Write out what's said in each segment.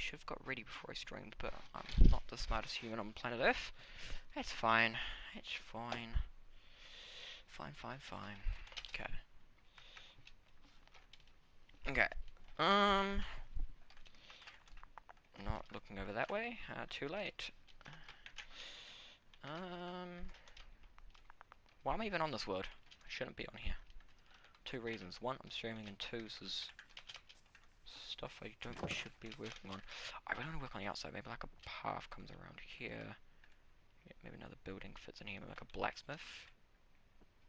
should have got ready before I streamed, but I'm not the smartest human on planet Earth. It's fine. It's fine. Fine. Okay. Okay. Not looking over that way. Too late. Why am I even on this world? I shouldn't be on here. Two reasons. One, I'm streaming, and two, this is stuff I should be working on. I really want to work on the outside. Maybe like a path comes around here. Yeah, maybe another building fits in here. Maybe like a blacksmith.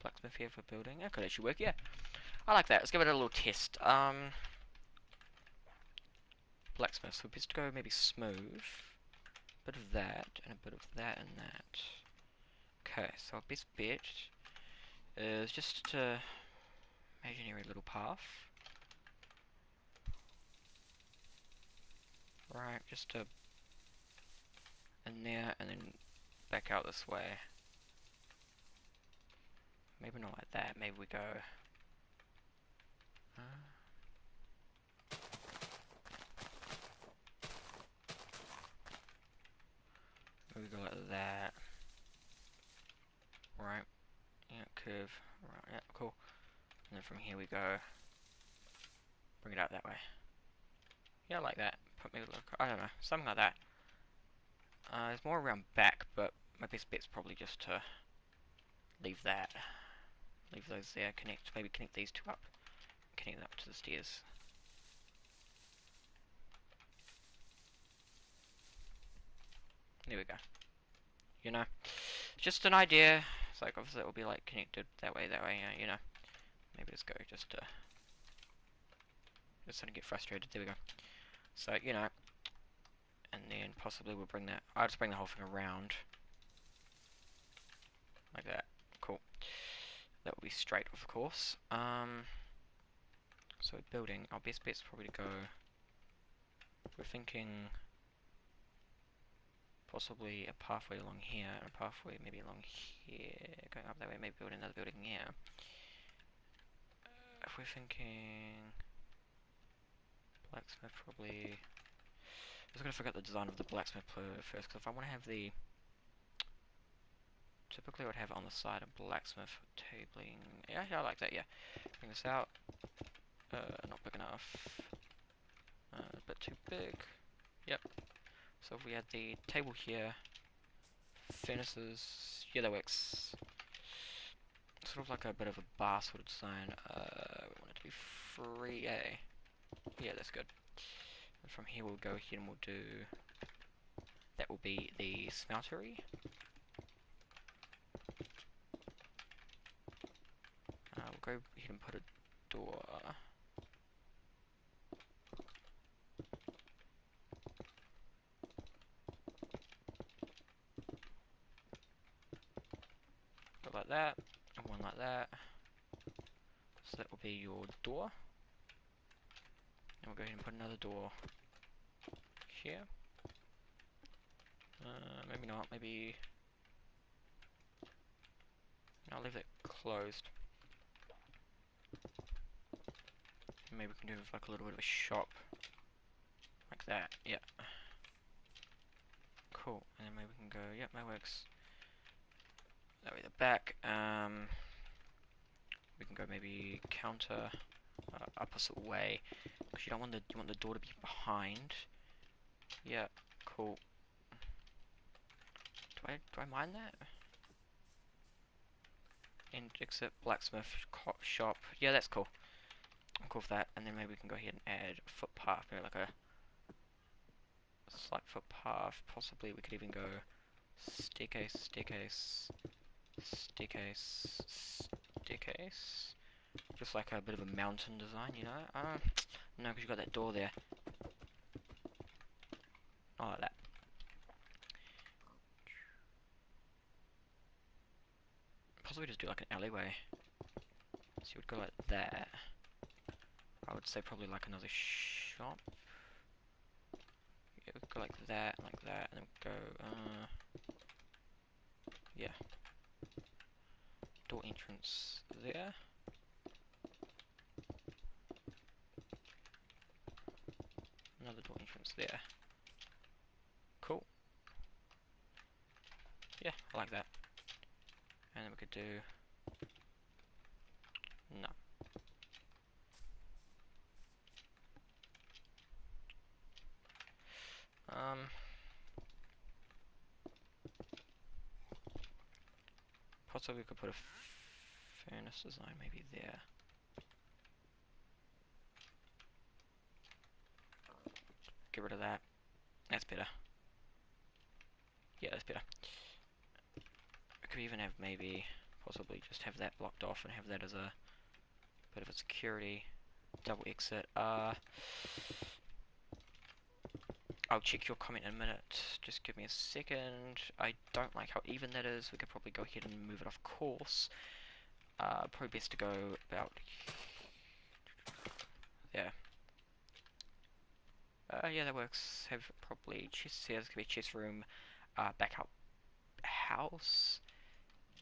Blacksmith here for building. That could actually work. Yeah, I like that. Let's give it a little test. Blacksmith. So best to go maybe smooth. Bit of that and a bit of that and that. Okay, so our best bet is just imaginary little path. Right, just in there and then back out this way. Maybe not like that. Maybe we go. Maybe we go like that. Right. Yeah, curve. Right. Yeah, cool. And then from here we go. Bring it out that way. Yeah, like that. Put me look. I don't know, something like that. There's more around back, but my best bet's probably just to leave that. Leave those there. Maybe connect these two up. Connect them up to the stairs. There we go. You know, just an idea. It's like obviously it will be like connected that way. You know. Maybe let's go just starting to get frustrated. There we go. So you know, and then possibly we'll bring that. I'll just bring the whole thing around like that. Cool. That will be straight, of course. So building. Our best bet's probably to go. We're thinking possibly a pathway along here and a pathway maybe along here, going up that way. Maybe build another building here. If we're thinking blacksmith, probably. I was gonna forget the design of the blacksmith first, because if I want to have the. Typically, I would have it on the side of blacksmith tabling. Yeah, I like that. Yeah, bring this out. Not big enough. A bit too big. Yep. So if we had the table here, furnaces. Yeah, that works. Sort of like a bit of a bar sort of design. We want it to be free. Yeah, that's good. And from here we'll go ahead and we'll do. That will be the smeltery. We'll go ahead and put a door. Go like that, and one like that. So that will be your door. And we'll go ahead and put another door here. Maybe not, maybe. I'll leave it closed. Maybe we can do like a little bit of a shop. Like that, yeah. Cool, and then maybe we can go, yep, that works. That way the back, we can go maybe counter, opposite way, because you want the door to be behind. Yeah, cool. Do I mind that? And exit blacksmith shop. Yeah, that's cool. I'm cool with that. And then maybe we can go ahead and add a footpath, maybe like a slight footpath. Possibly we could even go staircase. Just like a bit of a mountain design, you know? No, because you got that door there. I like that. Possibly just do like an alleyway. So you would go like that. I would say probably like another shop. Yeah, we'd go like that, and then go, yeah. Door entrance there. Another door entrance there. Yeah, I like that. And then we could do... No. Possibly we could put a furnace design maybe there. Get rid of that. That's better. Yeah, that's better. We could even have maybe, possibly just have that blocked off and have that as a bit of a security double exit. I'll check your comment in a minute. Just give me a second. I don't like how even that is. We could probably go ahead and move it off course. Probably best to go about there. Yeah, that works. Have probably chest here. This could be chest room. Backup house.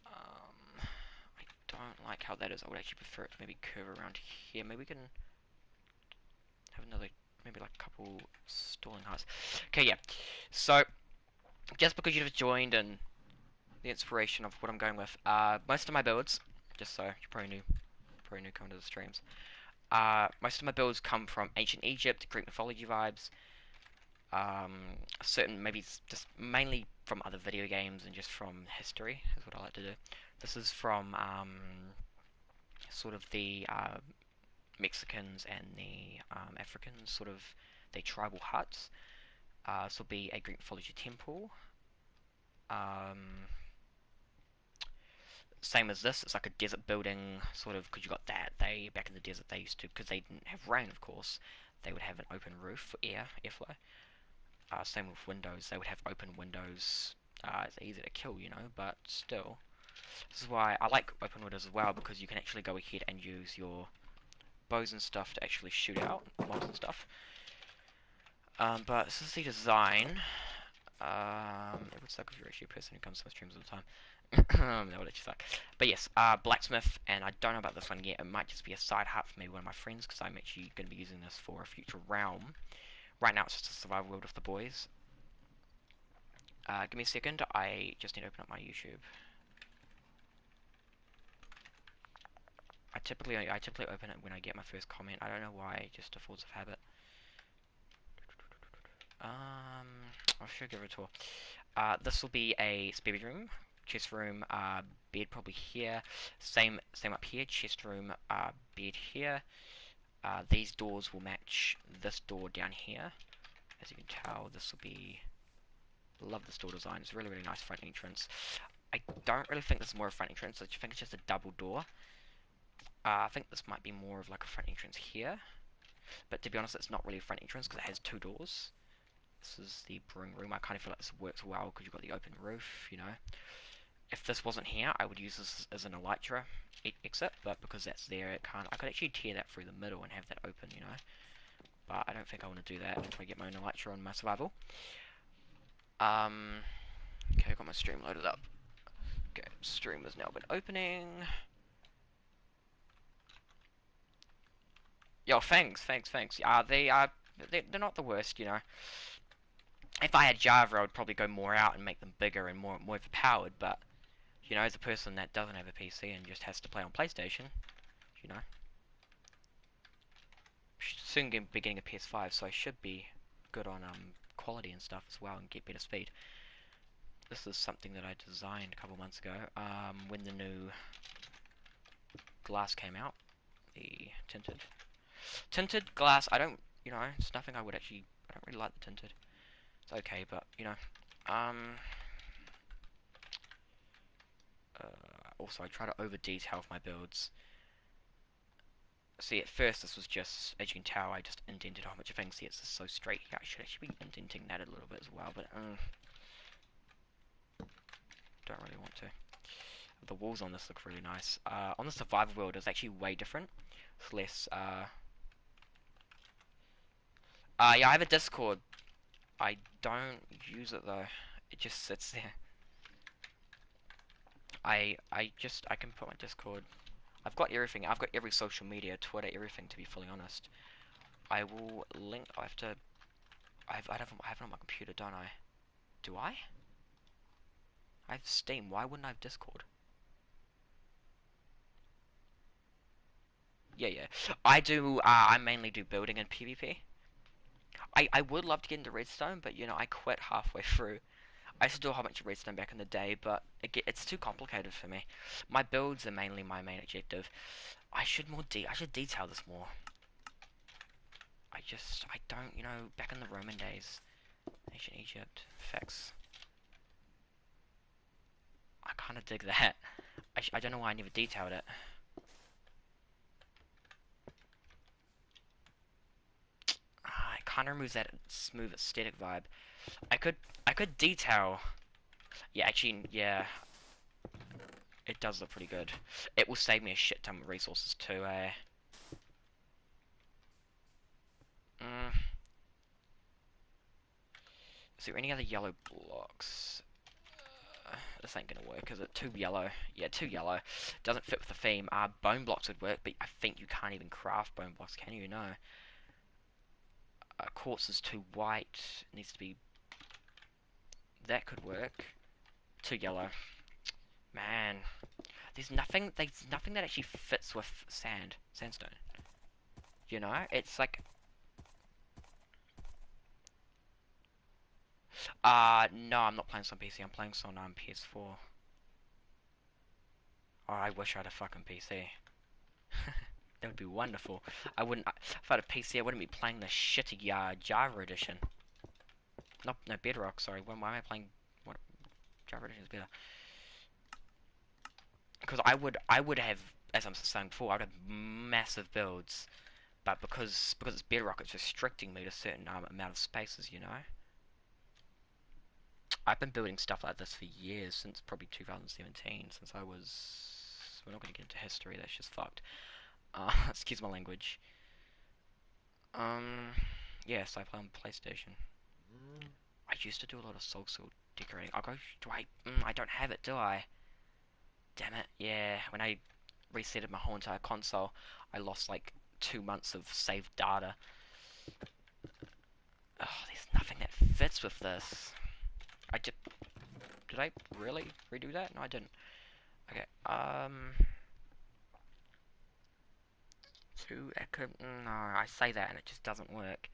I don't like how that is. I would actually prefer it to maybe curve around here. Maybe we can have another, maybe like a couple stalling heights. Okay, yeah. So, just because you've joined and the inspiration of what I'm going with, most of my builds, just so you're probably new coming to the streams, most of my builds come from ancient Egypt, Greek mythology vibes, certain, maybe just mainly from other video games and just from history is what I like to do. This is from sort of the Mexicans and the Africans, sort of their tribal huts. This will be a Greek mythology temple. Same as this, it's like a desert building, sort of, because you got that. They, back in the desert, they used to, because they didn't have rain, of course, they would have an open roof for airflow. Same with windows, they would have open windows. It's easy to kill, you know, but still. This is why I like open windows as well, because you can actually go ahead and use your bows and stuff to actually shoot out mobs and stuff. But this is the design. It would suck if you're actually a person who comes to my streams all the time. That would actually suck. But yes, blacksmith, and I don't know about this one yet. It might just be a side hut for maybe one of my friends, because I'm actually going to be using this for a future realm. Right now it's just a survival world with the boys. Give me a second, I just need to open up my YouTube. I typically open it when I get my first comment. I don't know why, just a force of habit. I should give it a tour. This will be a spare bedroom, chest room, bed probably here. Same up here, chest room, bed here. These doors will match this door down here. As you can tell, this will be... Love this door design. It's a really nice front entrance. I don't really think this is more of a front entrance. I think it's just a double door. I think this might be more of like a front entrance here. But to be honest, it's not really a front entrance because it has two doors. This is the brewing room. I kind of feel like this works well because you've got the open roof, you know. If this wasn't here, I would use this as an elytra exit, but because that's there, it can't. I could actually tear that through the middle and have that open, you know. But I don't think I want to do that until I get my own elytra on my survival. Okay, I've got my stream loaded up. Okay, stream has now been opening. Yo, thanks. They're not the worst, you know. If I had Java, I would probably go more out and make them bigger and more overpowered, but, you know, as a person that doesn't have a PC and just has to play on PlayStation, you know, soon be getting a PS5, so I should be good on quality and stuff as well and get better speed. This is something that I designed a couple months ago, when the new glass came out, the tinted glass. I don't, you know, it's nothing I don't really like the tinted. It's okay, but, you know, also I try to over detail my builds. See, at first this was just, as you can tell, I just indented a whole bunch of things. See, it's just so straight here. I should actually be indenting that a little bit as well, but don't really want to. The walls on this look really nice. On the survival world, it's actually way different. It's less, yeah, I have a Discord. I don't use it though. It just sits there. I can put my Discord. I've got everything. I've got every social media, Twitter, everything. To be fully honest, I will link. I have to. I have it on my computer, don't I? Do I? I have Steam. Why wouldn't I have Discord? Yeah, yeah. I do. I mainly do building and PvP. I would love to get into Redstone, but you know I quit halfway through. I used to do a whole bunch of Redstone back in the day, but it's too complicated for me. My builds are mainly my main objective. I should detail this more. I don't, you know, back in the Roman days, ancient Egypt, facts. I kind of dig that. I don't know why I never detailed it. It kind of removes that smooth aesthetic vibe. I could, I could detail. Yeah, actually, yeah, it does look pretty good. It will save me a shit ton of resources too, eh? Mm. Is there any other yellow blocks? This ain't gonna work, is it? Too yellow. Yeah, too yellow. Doesn't fit with the theme. Bone blocks would work, but I think you can't even craft bone blocks, can you? No. Quartz is too white. It needs to be... That could work. Too yellow. Man. There's nothing that actually fits with sandstone. You know? It's like... No, I'm not playing this on PC. I'm playing this on PS4. Oh, I wish I had a fucking PC. That would be wonderful. I wouldn't... If I had a PC, I wouldn't be playing the shitty Java edition. No, Bedrock, sorry. Why am I playing... What? Java edition is better. Because I would have, as I'm saying before, I would have massive builds. But because it's Bedrock, it's restricting me to a certain amount of spaces, you know? I've been building stuff like this for years, since probably 2017, since I was... We're not going to get into history, that's just fucked. Excuse my language. Um, yes, I play on PlayStation. I used to do a lot of Soul Sword decorating. I'll go, do I... I don't have it, do I? Damn it, yeah. When I resetted my whole entire console, I lost like 2 months of saved data. Oh, there's nothing that fits with this. Did I really redo that? No, I didn't. Okay, two echo, no, I say that and it just doesn't work.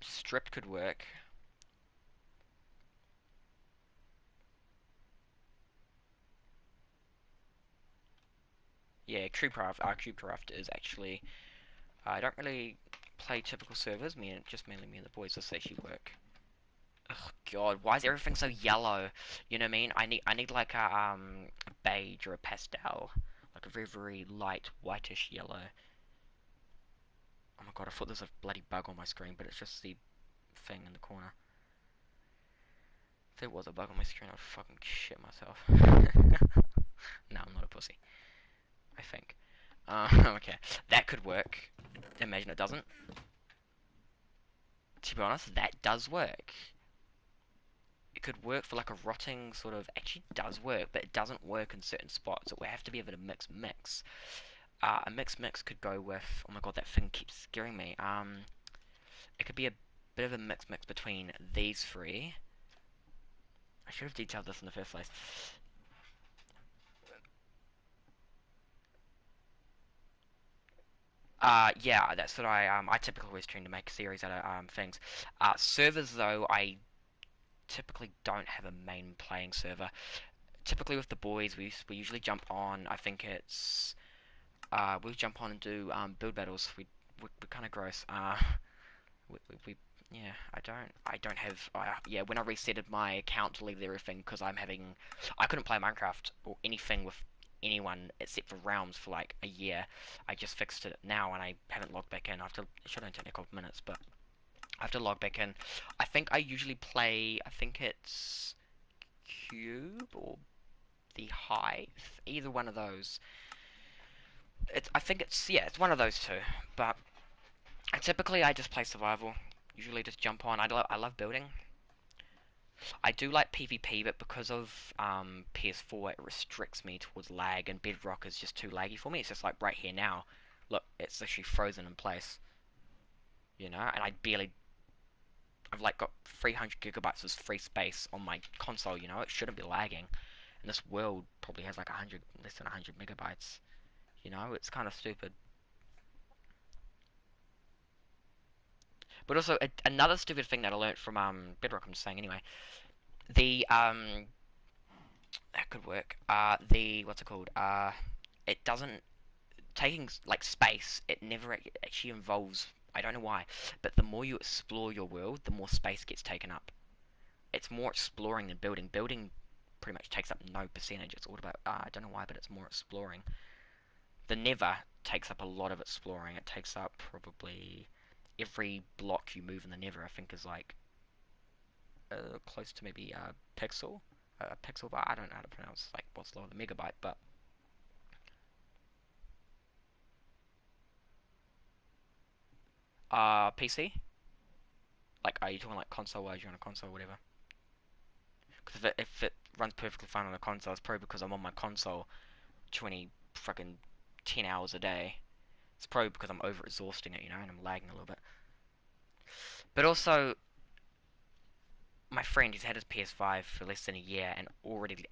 Stripped could work. Yeah, CubeCraft is actually, I don't really play typical servers, just mainly me and the boys, this actually work. Oh god, why is everything so yellow? You know what I mean? I need like a beige or a pastel. Like a very, very light whitish yellow. Oh my god, I thought there was a bloody bug on my screen, but it's just the thing in the corner. If there was a bug on my screen, I'd fucking shit myself. No, I'm not a pussy. I think. Okay. That could work. Imagine it doesn't. To be honest, that does work. It could work for like a rotting sort of... Actually does work, but it doesn't work in certain spots. It would have to be a bit of mix. A mix could go with... Oh my god, that thing keeps scaring me. It could be a bit of a mix between these three. I should have detailed this in the first place. Yeah, that's what I typically always try to make a series out of things. Servers though, I typically don't have a main playing server. Typically with the boys, we usually jump on. I think it's we jump on and do build battles. We're kind of gross. We yeah. I don't have. Yeah, when I resetted my account to leave everything because I couldn't play Minecraft or anything with anyone except for Realms for like a year. I just fixed it now and I haven't logged back in. It should only take me a couple of minutes, but I have to log back in. I think I usually play. I think it's Cube or the Hive. Either one of those. I think it's yeah, it's one of those two. But typically I just play survival. Usually just jump on. I love building. I do like PvP, but because of PS4, it restricts me towards lag, and Bedrock is just too laggy for me. It's just like right here now. Look, it's literally frozen in place. You know, and I've like got 300 gigabytes of free space on my console. You know, it shouldn't be lagging. And this world probably has like 100, less than 100 megabytes. You know, it's kind of stupid. But also another stupid thing that I learned from Bedrock. I'm just saying anyway. The that could work. The what's it called? It doesn't taking like space. It never actually involves. I don't know why, but the more you explore your world, the more space gets taken up. It's more exploring than building. Building pretty much takes up no percentage. It's all about I don't know why, but it's more exploring. The Nether takes up a lot of exploring. It takes up probably every block you move in the Nether. I think is like close to maybe pixel, pixel bar. I don't know how to pronounce like what's lower than megabyte, but PC. Like, are you talking like console wise? You're on a console, or whatever. Because if it runs perfectly fine on a console, it's probably because I'm on my console 20 fucking 10 hours a day. It's probably because I'm over exhausting it, you know, and I'm lagging a little bit. But also, my friend, he's had his PS5 for less than a year, and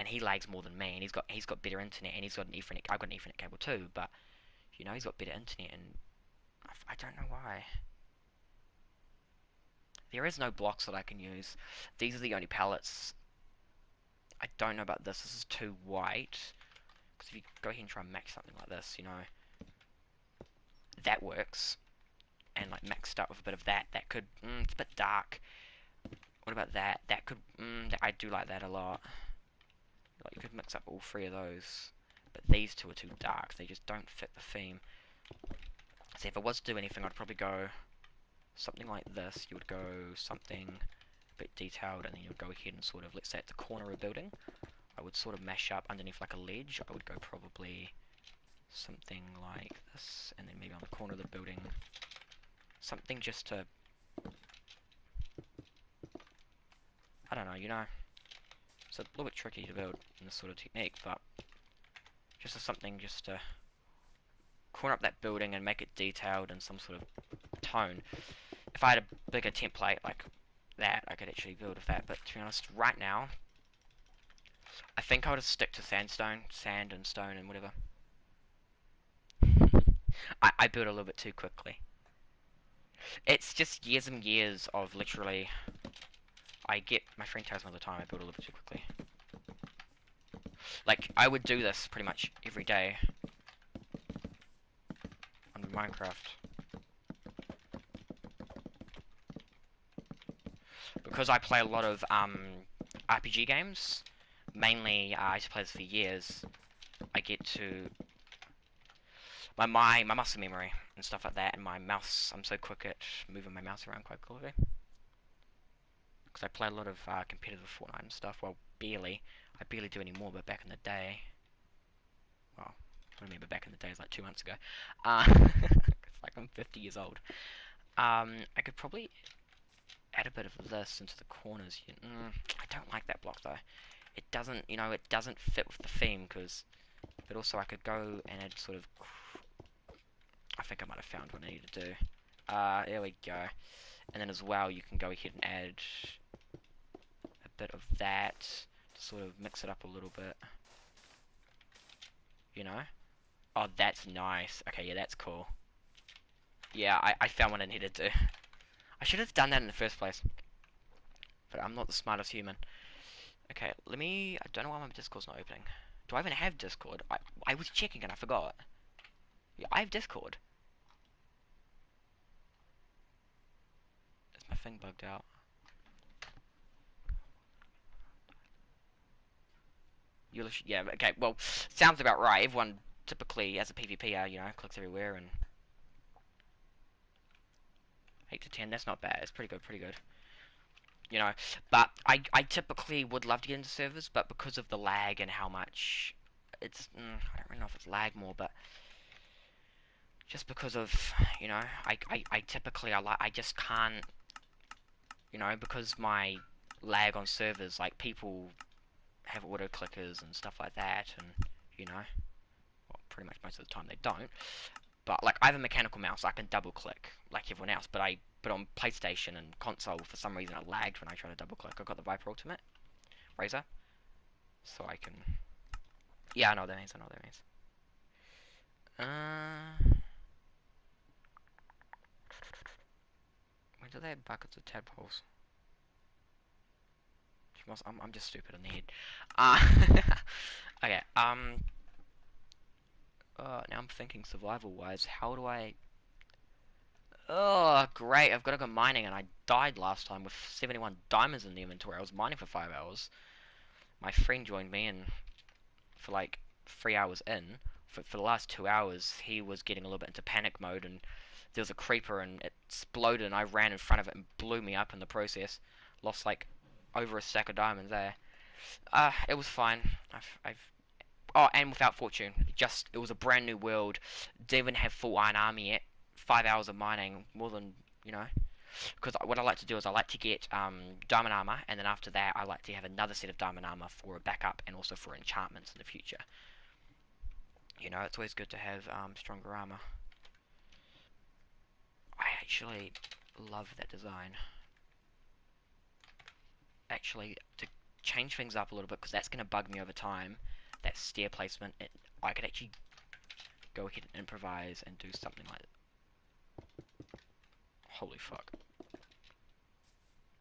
he lags more than me, and he's got better internet, and he's got an Ethernet. I've got an Ethernet cable too, but you know, he's got better internet, and I don't know why. There is no blocks that I can use. These are the only pallets. I don't know about this. This is too white. Because if you go ahead and try and max something like this, you know, that works. And like maxed up with a bit of that. That could, it's a bit dark. What about that? That could, I do like that a lot. Like you could mix up all three of those. But these two are too dark. They just don't fit the theme. See, if I was to do anything, I'd probably go something like this. You would go something a bit detailed, and then you would go ahead and sort of, let's say at the corner of a building, I would sort of mash up underneath like a ledge. I would go probably something like this, and then maybe on the corner of the building, something just to, I don't know, you know, it's a little bit tricky to build in this sort of technique, but just as something just to corner up that building and make it detailed in some sort of tone. If I had a bigger template like that, I could actually build with that, but to be honest, right now, I think I'll just stick to sand and stone and whatever. I build a little bit too quickly. It's just years and years of literally, my friend tells me all the time I build a little bit too quickly. Like, I would do this pretty much every day on Minecraft. Because I play a lot of RPG games, mainly I used to play this for years, I get to my muscle memory and stuff like that, and my mouse, I'm so quick at moving my mouse around quite quickly. Because I play a lot of competitive Fortnite and stuff. Well, barely. I barely do anymore, but back in the day, well, I remember back in the day, it was like 2 months ago. It's like I'm 50 years old. I could probably add a bit of this into the corners. I don't like that block though. It doesn't, you know, it doesn't fit with the theme. But also I could go and add sort of. I think I might have found what I need to do. There we go. And then as well, you can go ahead and add a bit of that to sort of mix it up a little bit. You know? Oh, that's nice. Okay, yeah, that's cool. Yeah, I found what I needed to. I should have done that in the first place. But I'm not the smartest human. Okay, I don't know why my Discord's not opening. Do I even have Discord? I was checking and I forgot. Yeah, I have Discord. Is my thing bugged out? Yeah, okay, well, sounds about right. Everyone typically, as a PvP, you know, clicks everywhere and 8 to 10, that's not bad. It's pretty good, pretty good. You know, but I typically would love to get into servers, but because of the lag and how much it's, I don't really know if it's lag more, but just because of, you know, I typically, I just can't, you know, because my lag on servers, like, people have auto clickers and stuff like that, and, you know, well, pretty much most of the time they don't, but, like, I have a mechanical mouse, I can double click, like everyone else, but but on PlayStation and console, for some reason it lagged when I tried to double click. I got the Viper Ultimate Razor, so I can. Yeah, I know what that means. I know what that means. When do they have buckets of tadpoles? I'm just stupid in the head. Okay. Now I'm thinking survival-wise. How do I? Oh, great! I've got to go mining, and I died last time with 71 diamonds in the inventory. I was mining for 5 hours. My friend joined me, and for like 3 hours in, for the last 2 hours, he was getting a little bit into panic mode, and there was a creeper, and it exploded, and I ran in front of it and blew me up in the process. Lost like over a stack of diamonds there. It was fine. I've Oh, and without fortune, just it was a brand new world. Didn't even have full iron army yet. 5 hours of mining, more than you know. Because what I like to do is I like to get diamond armor, and then after that I like to have another set of diamond armor for a backup and also for enchantments in the future. You know, it's always good to have stronger armor. I actually love that design. Actually, to change things up a little bit, because that's going to bug me over time, that stair placement, I could actually go ahead and improvise and do something like that. Holy fuck.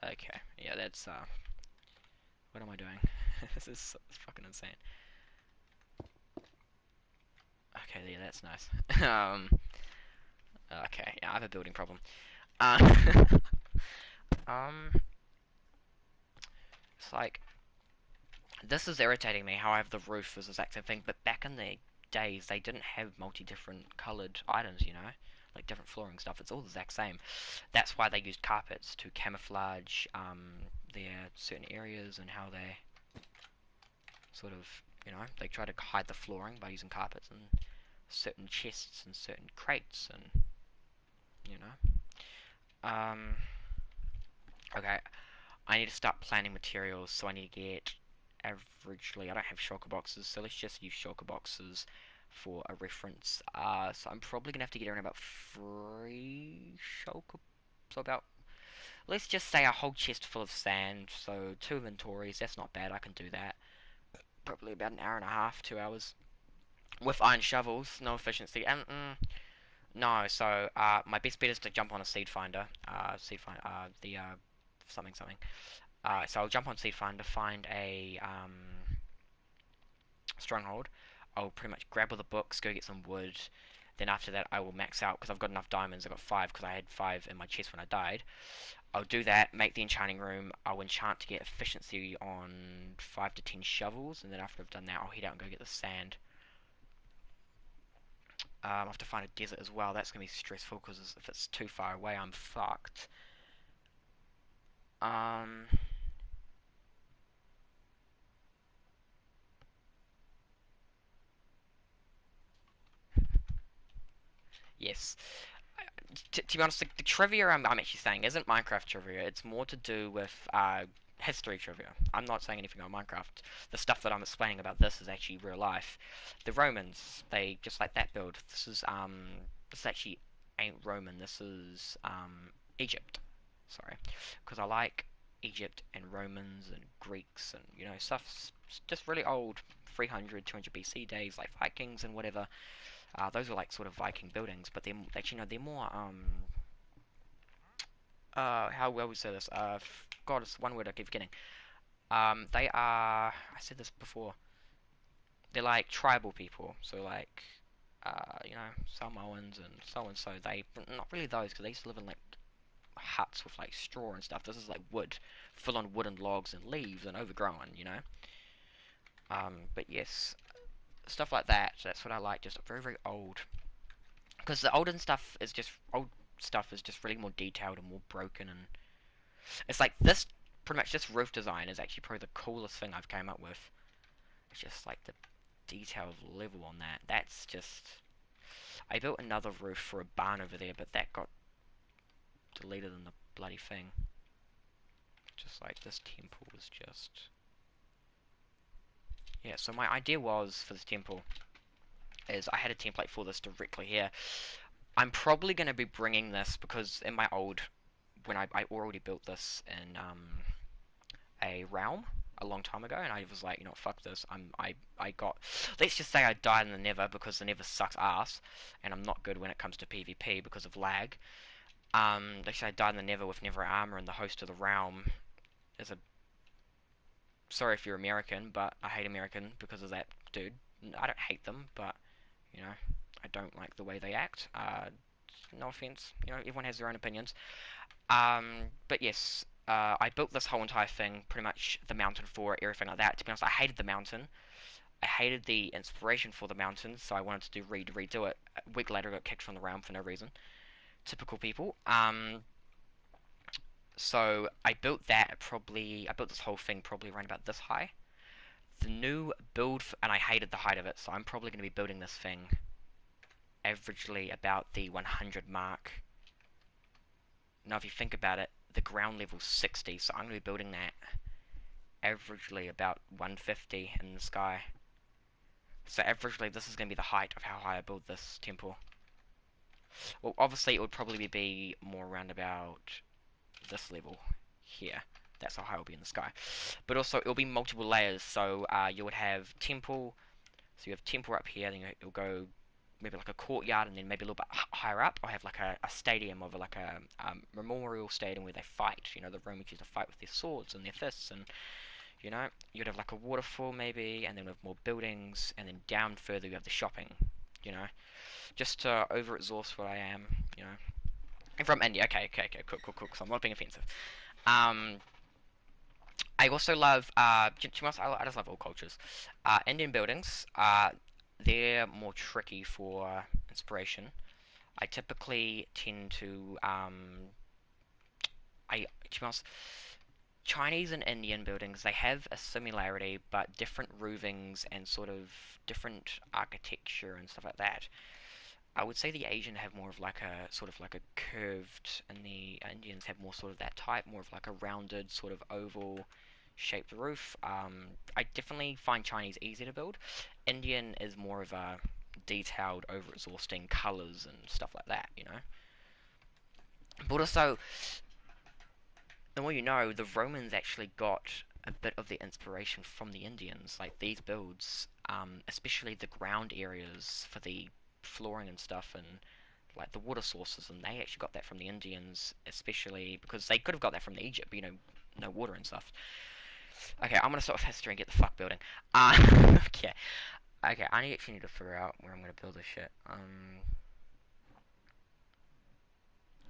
Okay, yeah, that's, what am I doing? This is fucking insane. Okay, yeah, that's nice. Okay, yeah, I have a building problem. Uh, um, it's like, this is irritating me, how I have the roof as the exact same thing, but back in the days, they didn't have multi-different coloured items, you know? Like different flooring stuff, it's all the exact same. That's why they used carpets to camouflage, their certain areas and how they sort of, you know, they try to hide the flooring by using carpets and certain chests and certain crates and, you know. Okay, I need to start planning materials, so I need to get averagely, I don't have shulker boxes, so let's just use shulker boxes for a reference. So I'm probably gonna have to get around about 3 shulker, so about, let's just say a whole chest full of sand, so 2 inventories, that's not bad, I can do that. Probably about an hour and a half, 2 hours. With iron shovels, no efficiency, and no, so my best bet is to jump on a seed finder, something something. So I'll jump on seed finder, find a stronghold. I'll pretty much grab all the books, go get some wood. Then after that, I will max out because I've got enough diamonds. I got 5 because I had 5 in my chest when I died. I'll do that, make the enchanting room. I'll enchant to get efficiency on 5 to 10 shovels, and then after I've done that, I'll head out and go get the sand. I'll have to find a desert as well. That's gonna be stressful because if it's too far away, I'm fucked. Um, yes. To be honest, the trivia I'm actually saying isn't Minecraft trivia. It's more to do with history trivia. I'm not saying anything on Minecraft. The stuff that I'm explaining about this is actually real life. The Romans, they just like that build. This actually ain't Roman. This is Egypt. Sorry, because I like Egypt and Romans and Greeks and you know stuff just really old 300, 200 BC days like Vikings and whatever. Those are like sort of Viking buildings, but they're actually no, they're more how well we say this? God, it's one word I keep forgetting. They are. I said this before. They're like tribal people, so like, you know, Samoans and so and so. They not really those because they used to live in like huts with like straw and stuff. This is like wood, full on wooden logs and leaves and overgrown, you know. But yes, stuff like that. That's what I like. Just very very old. Because the olden stuff is just old stuff is just really more detailed and more broken and it's like this pretty much this roof design is actually probably the coolest thing I've came up with. It's just like the detailed level on that. That's just I built another roof for a barn over there, but that got deleted in the bloody thing. Just like this temple was just yeah. So my idea was for this temple is I had a template for this directly here. I'm probably going to be bringing this because in my old when I already built this in a realm a long time ago, and I was like, you know, fuck this. I got, let's just say I died in the Nether because the Nether sucks ass, and I'm not good when it comes to PvP because of lag. Let's say I died in the Nether with Nether armor, and the host of the realm is a, sorry if you're American, but I hate American because of that dude. I don't hate them, but you know, I don't like the way they act. No offense, you know, everyone has their own opinions. But yes, I built this whole entire thing, pretty much the mountain for it, everything like that. To be honest, I hated the mountain. I hated the inspiration for the mountain, so I wanted to redo it. A week later, I got kicked from the realm for no reason. Typical people. So I built that probably. I built this whole thing probably around about this high. The new build, and I hated the height of it, so I'm probably going to be building this thing averagely about the 100 mark. Now, if you think about it, the ground level's 60, so I'm going to be building that averagely about 150 in the sky. So averagely, this is going to be the height of how high I build this temple. Well, obviously, it would probably be more around about this level here. That's how high it will be in the sky. But also, it'll be multiple layers, so you would have temple. So you have temple up here, then it'll go maybe like a courtyard, and then maybe a little bit higher up, I'll have like a stadium of like a memorial stadium where they fight. You know, the Romans used to fight with their swords and their fists, and you know, you'd have like a waterfall maybe, and then with more buildings, and then down further you have the shopping. You know, just to over exhaust what I am. You know, I'm from India. Okay, cool. So I'm not being offensive. Um, I also love, I just love all cultures. Indian buildings, they're more tricky for inspiration. I typically tend to, to be honest, Chinese and Indian buildings, they have a similarity, but different roofings and sort of different architecture and stuff like that. I would say the Asian have more of like a sort of like a curved, and the Indians have more sort of that type, more of like a rounded sort of oval shaped roof. I definitely find Chinese easy to build. Indian is more of a detailed, over-exhausting colors and stuff like that, you know. But also, the more you know, the Romans actually got a bit of the inspiration from the Indians. Like these builds, especially the ground areas for the flooring and stuff, and like the water sources, and they actually got that from the Indians, especially because they could have got that from the Egypt, you know, no water and stuff. Okay, I'm gonna start with history and get the fuck building. Okay, I actually need to figure out where I'm gonna build this shit.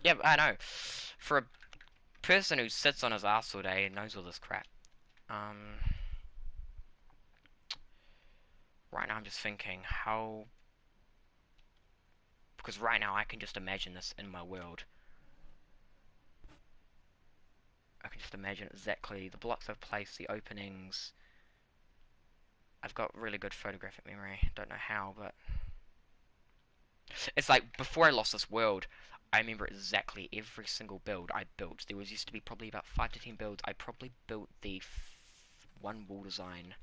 Yeah, I know. For a person who sits on his ass all day and knows all this crap. Um, right now I'm just thinking how, because right now I can just imagine this in my world. I can just imagine exactly the blocks I've placed, the openings. I've got really good photographic memory. Don't know how, but it's like before I lost this world, I remember exactly every single build I built. There was used to be probably about 5 to 10 builds. I probably built the one wall design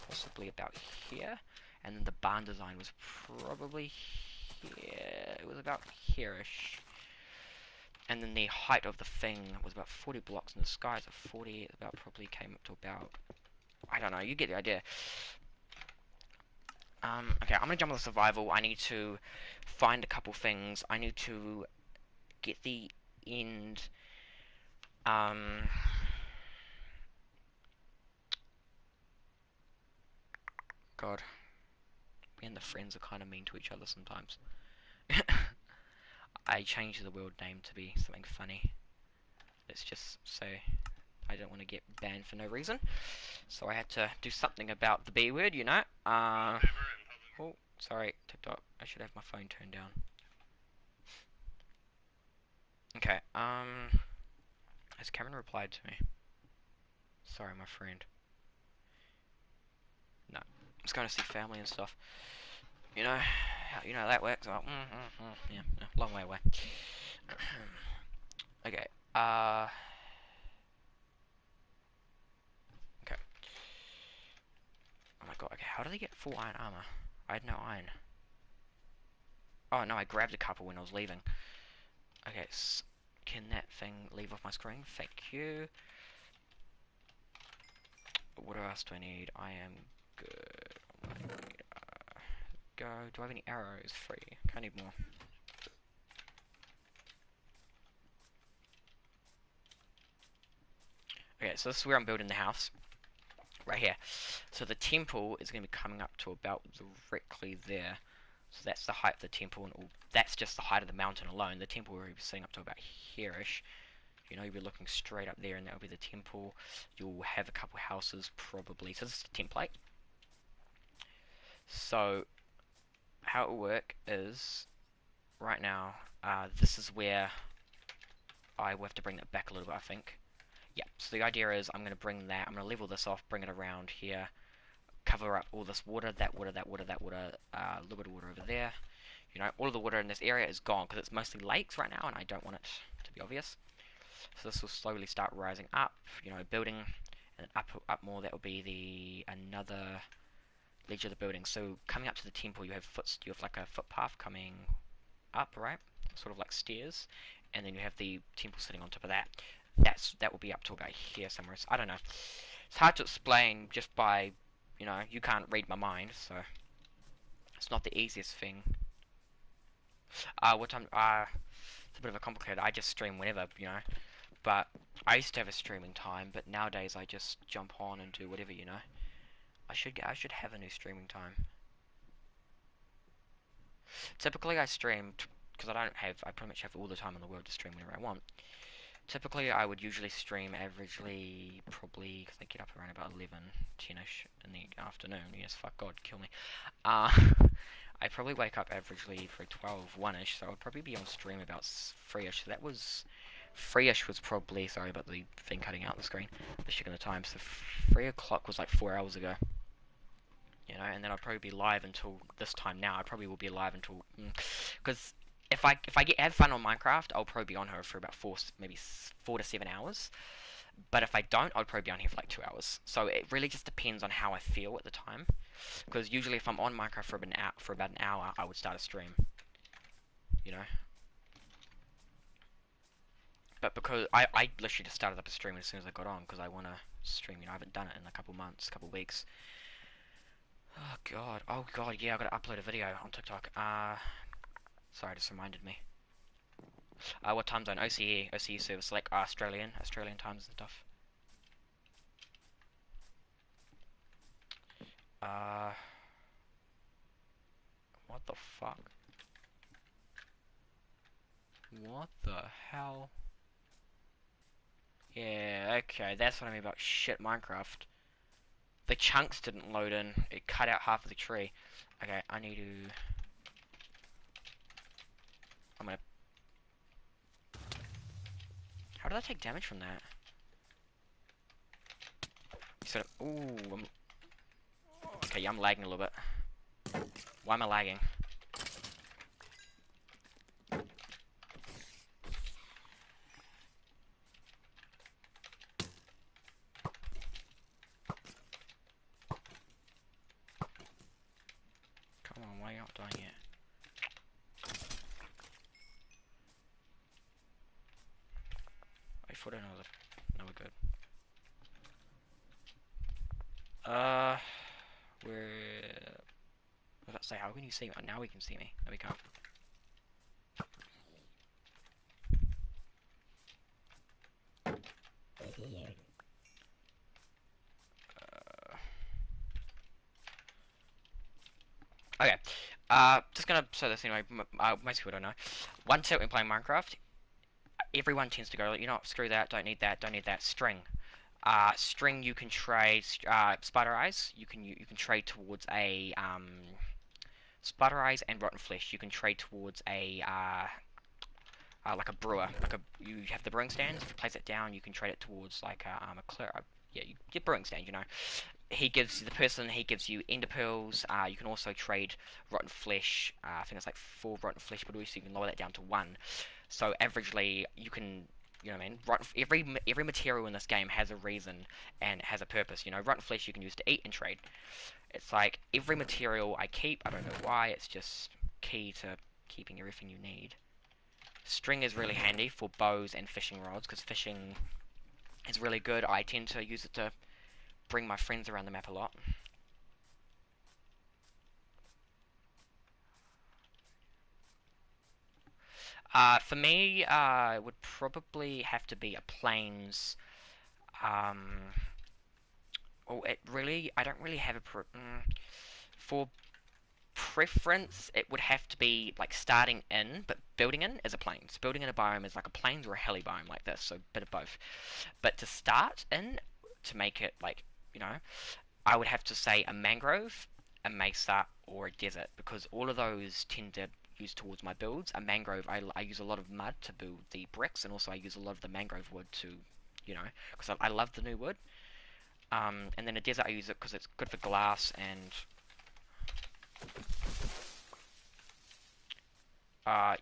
possibly about here, and then the barn design was probably here. It was about here-ish. And then the height of the thing was about 40 blocks in the sky, so 40 about probably came up to about, I don't know, you get the idea. Okay, I'm gonna jump on the survival. I need to find a couple things. I need to get the end. Um, God, me and the friends are kind of mean to each other sometimes. I changed the world name to be something funny. Let's just say I don't want to get banned for no reason. So I had to do something about the B word, you know. Oh, sorry, TikTok. I should have my phone turned down. Okay, has Cameron replied to me? Sorry, my friend. No, I'm just going to see family and stuff. You know how that works. Oh, yeah, long way away. Okay, okay. Oh my god, okay, how did I get full iron armor? I had no iron. Oh no, I grabbed a couple when I was leaving. Okay, Can that thing leave off my screen? Thank you. What else do I need? I am good. What do I need? Go. Do I have any arrows? 3. I need more. Okay, so this is where I'm building the house. Right here. So the temple is going to be coming up to about directly there. So that's the height of the temple, and that's just the height of the mountain alone. The temple will be sitting up to about here-ish. You know, you'll be looking straight up there, and that'll be the temple. You'll have a couple houses, probably. So this is the template. So, how it will work is, right now, this is where I will have to bring that back a little bit, I think. Yeah, so the idea is I'm going to bring that, I'm going to level this off, bring it around here, cover up all this water, that water, that water, that water, a little bit of water over there. You know, all of the water in this area is gone because it's mostly lakes right now, and I don't want it to be obvious. So this will slowly start rising up, you know, building, and up more. That will be another ledge of the building. So coming up to the temple, you have like a footpath coming up, right? Sort of like stairs, and then you have the temple sitting on top of that. That will be up to about here somewhere. So I don't know. It's hard to explain just by, you know, you can't read my mind, so it's not the easiest thing. What time? It's a bit of a complicated. I just stream whenever, you know. But I used to have a streaming time, but nowadays I just jump on and do whatever, you know. I should have a new streaming time. Typically I stream because I pretty much have all the time in the world to stream whenever I want. Typically I would usually stream averagely probably because I get up around about 11, 10ish in the afternoon. Yes, fuck God, kill me. I probably wake up averagely for 12, 1ish, so I'd probably be on stream about 3ish. So that was 3ish was probably, sorry about the thing cutting out the screen, the checking the time, so 3 o'clock was like 4 hours ago. You know, and then I'd probably be live until this time now. I probably will be live until, because if I have fun on Minecraft, I'll probably be on her for about maybe 4 to 7 hours. But if I don't, I'll probably be on here for like 2 hours. So it really just depends on how I feel at the time. Because usually if I'm on Minecraft for about an hour, I would start a stream. You know. But because I literally just started up a stream as soon as I got on because I want to stream. You know, I haven't done it in a couple months, couple weeks. Oh god, yeah, I gotta upload a video on TikTok. Sorry, it just reminded me. What time zone? OCE service, like Australian times and stuff. What the fuck? What the hell? Yeah, okay, that's what I mean about shit Minecraft. The chunks didn't load in. It cut out half of the tree. Okay, I need to... I'm gonna... How did I take damage from that? Sort of... Ooh, okay, yeah, I'm lagging a little bit. Why am I lagging? Come on, why are you not doing it? I thought I know that. No, we're good. We're... I was about to say, how can you see me? Oh, now we can see me. No, we can't. Okay. Just gonna say this anyway. Most people don't know. One tip when playing Minecraft, everyone tends to go, you know, screw that, don't need that. String. String you can trade. Spider eyes. You can trade towards a spider eyes and rotten flesh. You can trade towards a like a brewer. You have the brewing stand. If you place it down, you can trade it towards like a clear. Yeah, you get brewing stand. You know. He gives you ender pearls. You can also trade rotten flesh. I think it's like 4 rotten flesh, but also you can lower that down to 1. So averagely, you can, you know, what I mean, every material in this game has a reason and has a purpose. You know, rotten flesh you can use to eat and trade. It's like every material I keep. I don't know why. It's just key to keeping everything you need. String is really handy for bows and fishing rods, because fishing is really good. I tend to use it to bring my friends around the map a lot. For me, it would probably have to be a plains. Um, I don't really have for preference. It would have to be like starting in, but building in is a plains. Building in a biome is like a plains or a hilly biome like this, so a bit of both. But to start in, to make it like, you know, I would have to say a mangrove, a mesa, or a desert, because all of those tend to use towards my builds. A mangrove, I use a lot of mud to build the bricks, and also I use a lot of the mangrove wood to, because I love the new wood. And then a desert, I use it because it's good for glass and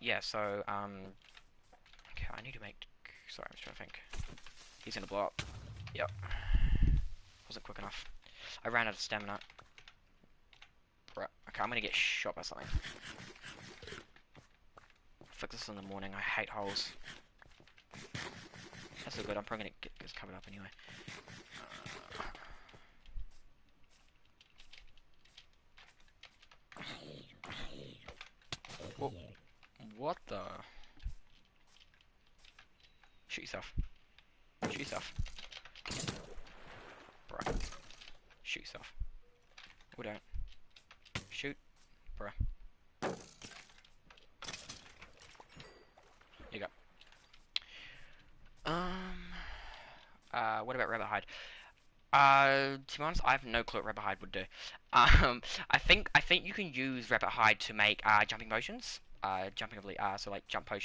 yeah. So okay, I need to make. Sorry, I'm just trying to think. He's gonna blow up. Yep, wasn't quick enough. I ran out of stamina. Right. Okay, I'm gonna get shot by something. Fix this in the morning. I hate holes. That's so good. I'm probably gonna get this covered up anyway. Whoa. What the? Shoot yourself. Shoot yourself. Bruh. Shoot yourself. Or don't. Shoot. Bruh. You go. What about rabbit hide? To be honest, I have no clue what rabbit hide would do. I think you can use rabbit hide to make jumping potions. Jumping ability. So like jump potion.